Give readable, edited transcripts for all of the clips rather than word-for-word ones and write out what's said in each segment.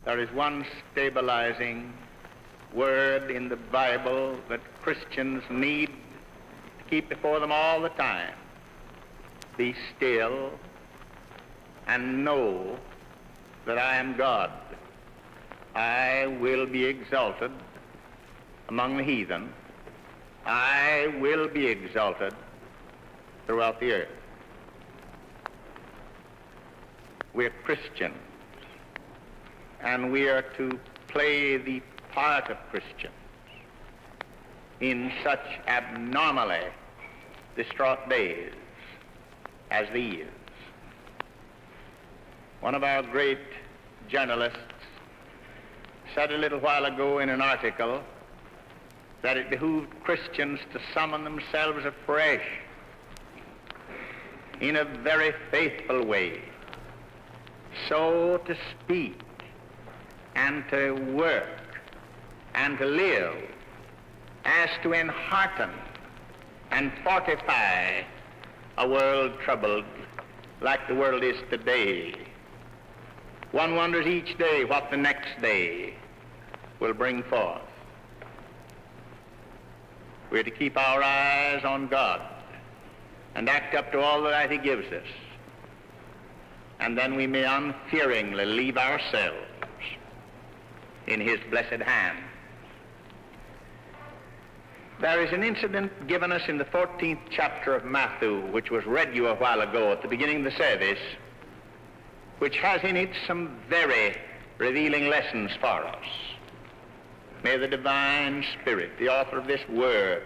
There is one stabilizing word in the Bible that Christians need to keep before them all the time. Be still and know that I am God. I will be exalted among the heathen. I will be exalted throughout the earth. We're Christians, and we are to play the part of Christians in such abnormally distraught days as these. One of our great journalists said a little while ago in an article that it behooved Christians to summon themselves afresh in a very faithful way, so to speak and to work and to live as to enhearten and fortify a world troubled like the world is today. One wonders each day what the next day will bring forth. We're to keep our eyes on God and act up to all that He gives us, and then we may unfearingly leave ourselves in His blessed hand. There is an incident given us in the 14th chapter of Matthew, which was read you a while ago at the beginning of the service, which has in it some very revealing lessons for us. May the divine Spirit, the author of this word,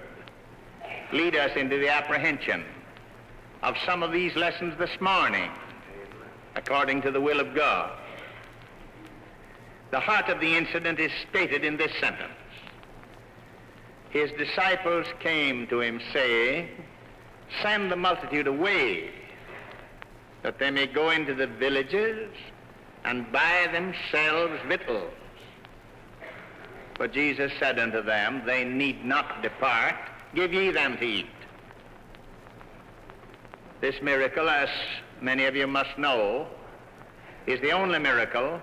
lead us into the apprehension of some of these lessons this morning, according to the will of God. The heart of the incident is stated in this sentence. His disciples came to him, saying, "Send the multitude away, that they may go into the villages and buy themselves victuals." But Jesus said unto them, "They need not depart. Give ye them to eat." This miracle, as many of you must know, is the only miracle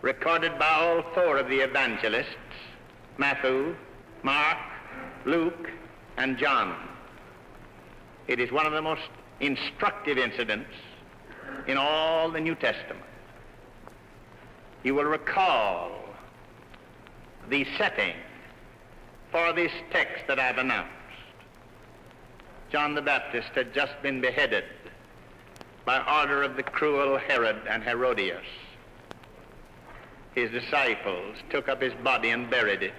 recorded by all four of the evangelists, Matthew, Mark, Luke, and John. It is one of the most instructive incidents in all the New Testament. You will recall the setting for this text that I've announced. John the Baptist had just been beheaded by order of the cruel Herod and Herodias. His disciples took up his body and buried it,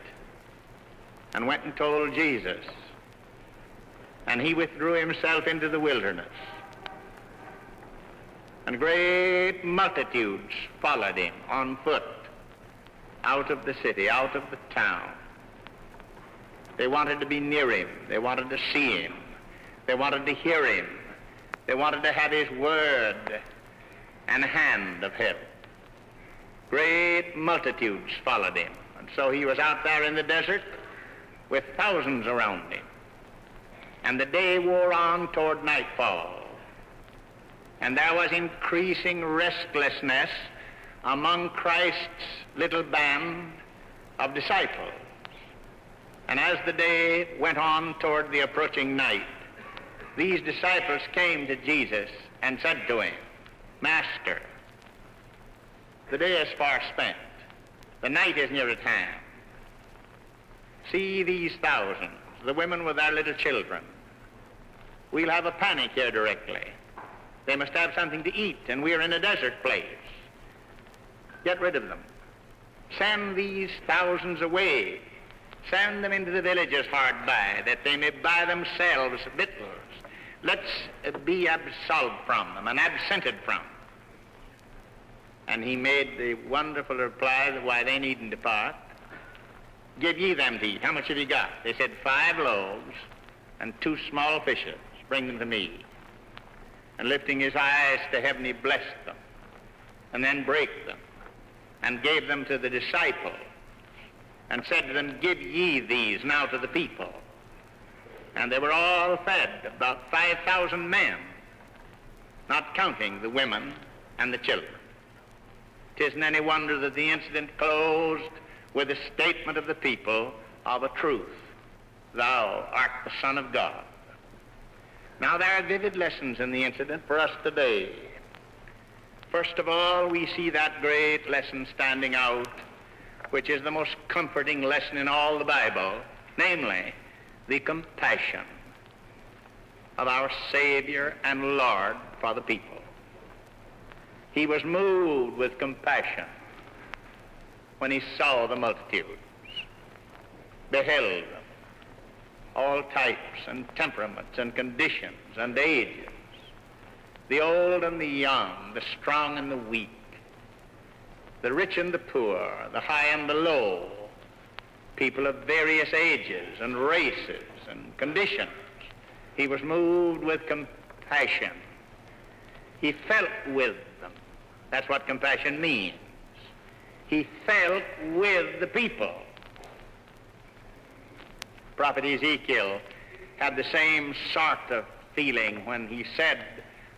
and went and told Jesus, and he withdrew himself into the wilderness. And great multitudes followed him on foot out of the city, out of the town. They wanted to be near him. They wanted to see him. They wanted to hear him. They wanted to have his word and hand of help. Great multitudes followed him. And so he was out there in the desert with thousands around him. And the day wore on toward nightfall. And there was increasing restlessness among Christ's little band of disciples. And as the day went on toward the approaching night, these disciples came to Jesus and said to him, "Master, the day is far spent. The night is near at hand. See these thousands, the women with their little children. We'll have a panic here directly. They must have something to eat, and we're in a desert place. Get rid of them. Send these thousands away. Send them into the villages hard by, that they may buy themselves victuals. Let's be absolved from them and absented from." And he made the wonderful reply that why they needn't depart. "Give ye them to eat. How much have you got?" They said, 5 loaves and 2 small fishes. Bring them to me. And lifting his eyes to heaven, he blessed them, and then brake them, and gave them to the disciples, and said to them, "Give ye these now to the people." And they were all fed, about 5,000 men, not counting the women and the children. 'Tisn't any wonder that the incident closed with a statement of the people of a truth. Thou art the Son of God. Now, there are vivid lessons in the incident for us today. First of all, we see that great lesson standing out, which is the most comforting lesson in all the Bible, namely, the compassion of our Savior and Lord for the people. He was moved with compassion when he saw the multitudes, beheld them, all types and temperaments and conditions and ages, the old and the young, the strong and the weak, the rich and the poor, the high and the low, people of various ages and races and conditions. He was moved with compassion. He felt with them. That's what compassion means. He felt with the people. Prophet Ezekiel had the same sort of feeling when he said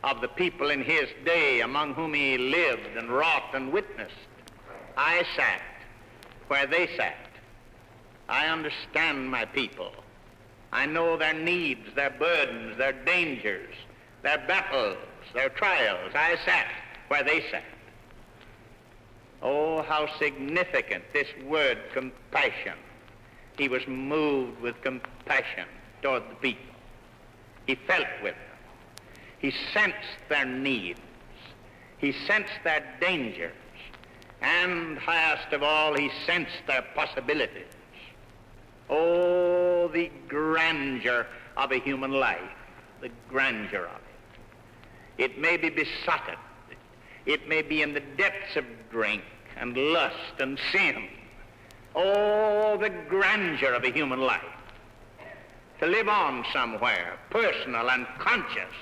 of the people in his day among whom he lived and wrought and witnessed, I sat where they sat. I understand my people. I know their needs, their burdens, their dangers, their battles, their trials. I sat where they sat. Oh, how significant this word compassion. He was moved with compassion toward the people. He felt with them. He sensed their needs. He sensed their dangers. And highest of all, he sensed their possibilities. Oh, the grandeur of a human life, the grandeur of it. It may be besotted. It may be in the depths of drink and lust and sin. Oh, the grandeur of a human life. To live on somewhere, personal and conscious,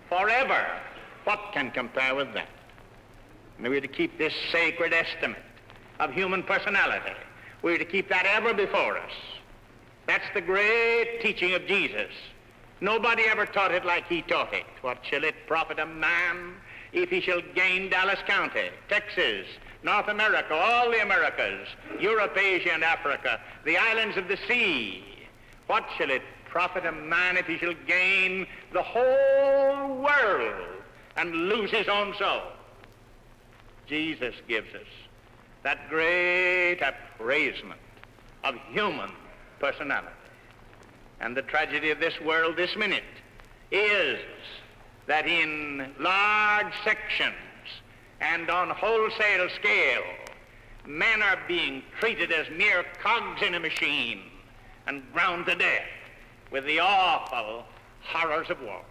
forever. What can compare with that? And we're to keep this sacred estimate of human personality. We're to keep that ever before us. That's the great teaching of Jesus. Nobody ever taught it like he taught it. What shall it profit a man if he shall gain Dallas County, Texas, North America, all the Americas, Europe, Asia, and Africa, the islands of the sea? What shall it profit a man if he shall gain the whole world and lose his own soul? Jesus gives us that great appraisement of human personality. And the tragedy of this world this minute is that in large sections and on wholesale scale, men are being treated as mere cogs in a machine and ground to death with the awful horrors of war.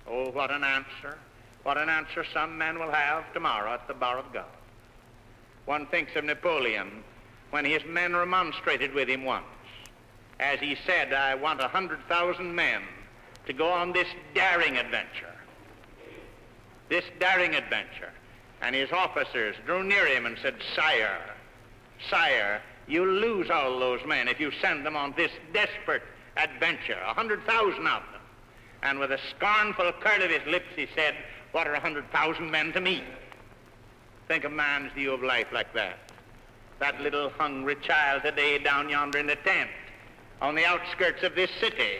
Oh, what an answer. What an answer some men will have tomorrow at the bar of God. One thinks of Napoleon when his men remonstrated with him once, as he said, I want 100,000 men to go on this daring adventure. This daring adventure. And his officers drew near him and said, Sire, Sire, you lose all those men if you send them on this desperate adventure, 100,000 of them. And with a scornful curl of his lips, he said, what are 100,000 men to me? Think of man's view of life like that. That little hungry child today down yonder in the tent on the outskirts of this city,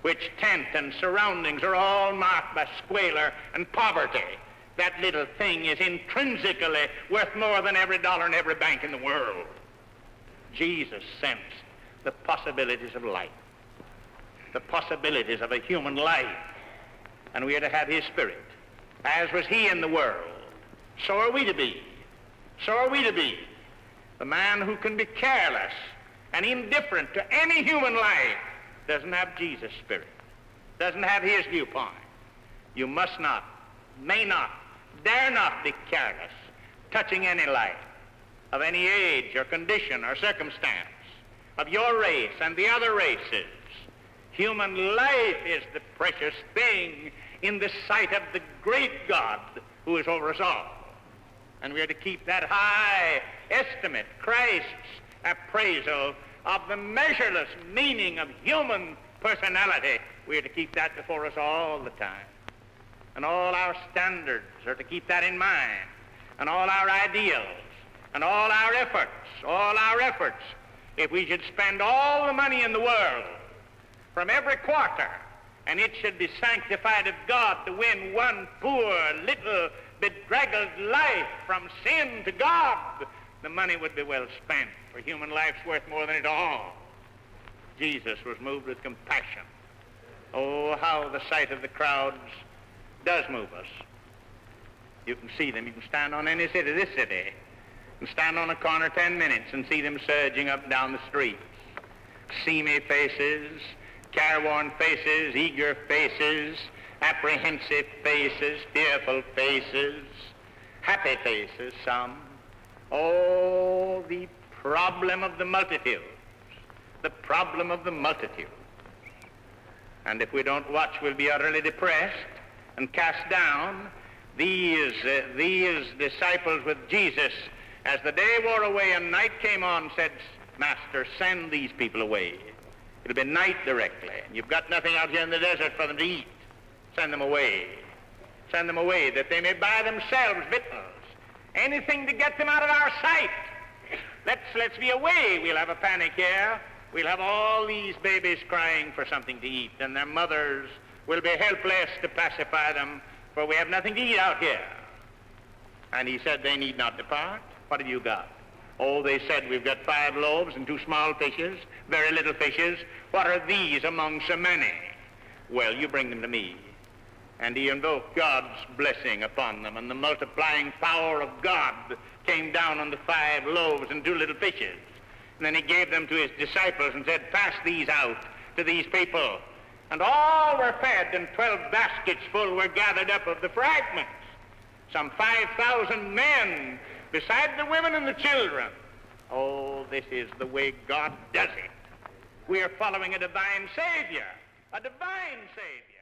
which tent and surroundings are all marked by squalor and poverty. That little thing is intrinsically worth more than every dollar in every bank in the world. Jesus sensed the possibilities of life, the possibilities of a human life, and we are to have his spirit. As was he in the world, so are we to be. So are we to be. The man who can be careless and indifferent to any human life doesn't have Jesus' spirit, doesn't have his viewpoint. You must not, may not, dare not be careless touching any life of any age or condition or circumstance of your race and the other races. Human life is the precious thing in the sight of the great God who is over us all. And we are to keep that high estimate, Christ's appraisal of the measureless meaning of human personality. We are to keep that before us all the time. And all our standards are to keep that in mind. and all our ideals and all our efforts, if we should spend all the money in the world from every quarter, and it should be sanctified of God to win one poor, little, bedraggled life from sin to God, the money would be well spent, for human life's worth more than it all. Jesus was moved with compassion. Oh, how the sight of the crowds does move us. You can see them. You can stand on any city, this city. You can stand on a corner 10 minutes and see them surging up and down the streets. Seamy faces, careworn faces, eager faces, apprehensive faces, fearful faces, happy faces, some. Oh, the problem of the multitude. The problem of the multitude. And if we don't watch, we'll be utterly depressed and cast down. These disciples with Jesus, as the day wore away and night came on, said, Master, send these people away. It'll be night directly, and you've got nothing out here in the desert for them to eat. Send them away. Send them away, that they may buy themselves victuals. Anything to get them out of our sight. Let's be away. We'll have a panic here. We'll have all these babies crying for something to eat, and their mothers will be helpless to pacify them, for we have nothing to eat out here. And he said they need not depart. What have you got? Oh, they said, we've got 5 loaves and 2 small fishes, very little fishes. What are these among so many? Well, you bring them to me. And he invoked God's blessing upon them, and the multiplying power of God came down on the 5 loaves and 2 little fishes. And then he gave them to his disciples and said, pass these out to these people. And all were fed, and 12 baskets full were gathered up of the fragments. Some 5,000 men, beside the women and the children. Oh, this is the way God does it. We are following a divine Savior, a divine Savior.